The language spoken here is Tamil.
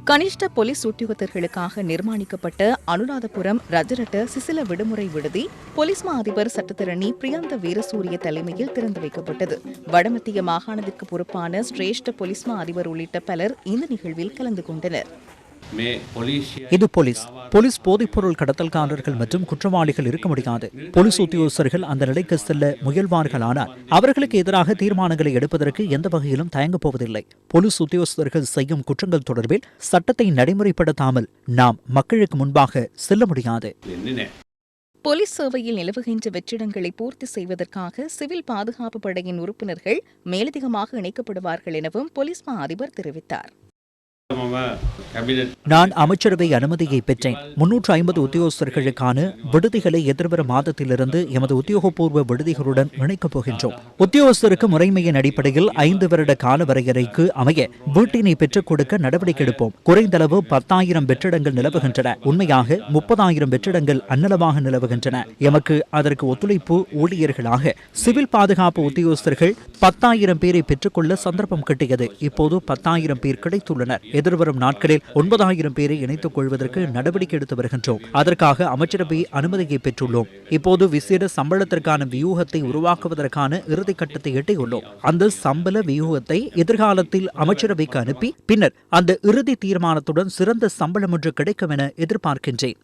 கனிஷ்ட போலீஸ் உத்தியோகத்தர்களுக்காக நிர்மாணிக்கப்பட்ட அனுராதபுரம் ரஜரட்ட சிசில விடுமுறை விடுதி போலீஸ் மா அதிபர் சட்டத்தரணி பிரியந்த வீரசூரிய தலைமையில் திறந்து வைக்கப்பட்டது. வடமத்திய மாகாணத்திற்கு பொறுப்பான சிரேஷ்ட போலீஸ் மா அதிபர் உள்ளிட்ட பலர் இந்த நிகழ்வில் கலந்து கொண்டனர். இது போலீஸ் போதைப்பொருள் கடத்தல்காரர்கள் மற்றும் குற்றவாளிகள் இருக்க முடியாது. போலீஸ் உத்தியோகஸ்தர்கள் அந்த நிலைக்கு செல்ல முயல்வார்களானால் அவர்களுக்கு எதிராக தீர்மானங்களை எடுப்பதற்கு எந்த வகையிலும் தயங்கப் போவதில்லை. போலீஸ் உத்தியோகஸ்தர்கள் செய்யும் குற்றங்கள் தொடர்பில் சட்டத்தை நடைமுறைப்படுத்தாமல் நாம் மக்களுக்கு முன்பாக செல்ல முடியாது. போலீஸ் சேவையில் நிலவுகின்ற வெற்றிடங்களை பூர்த்தி செய்வதற்காக சிவில் பாதுகாப்பு படையின் உறுப்பினர்கள் மேலதிகமாக இணைக்கப்படுவார்கள் எனவும் போலீஸ் மா அதிபர் தெரிவித்தார். நான் அமைச்சரவை அனுமதியை பெற்றேன். 350 உத்தியோகஸ்தர்களுக்கான விடுதிகளை எதிர்வரும் மாதத்திலிருந்து எமது உத்தியோகபூர்வ விடுதிகளுடன் இணைக்கப் போகின்றோம். உத்தியோகஸ்தருக்கு முறைமையின் அடிப்படையில் 5 வருட கால வரையறைக்கு அமைய வீட்டினை பெற்றுக் கொடுக்க நடவடிக்கை எடுப்போம். குறைந்தளவு 10,000 வெற்றிடங்கள் நிலவுகின்றன. உண்மையாக 30,000 வெற்றிடங்கள் அன்னளவாக நிலவுகின்றன. எமக்கு அதற்கு ஒத்துழைப்பு ஊழியர்களாக சிவில் பாதுகாப்பு உத்தியோகஸ்தர்கள் 10,000 பேரை பெற்றுக்கொள்ள சந்தர்ப்பம் கிட்டியது. இப்போது 10,000 பேர் கிடைத்துள்ளனர். எதிர்வரும் நாட்களில் 9,000 பேரை இணைத்துக் கொள்வதற்கு நடவடிக்கை எடுத்து வருகின்றோம். அதற்காக அமைச்சரவை அனுமதியை பெற்றுள்ளோம். இப்போது விசேட சம்பளத்திற்கான வியூகத்தை உருவாக்குவதற்கான இறுதி கட்டத்தை எட்டியுள்ளோம். அந்த சம்பள வியூகத்தை எதிர்காலத்தில் அமைச்சரவைக்கு அனுப்பி பின்னர் அந்த இறுதி தீர்மானத்துடன் சிறந்த சம்பளம் ஒன்று கிடைக்கும் என எதிர்பார்க்கின்றேன்.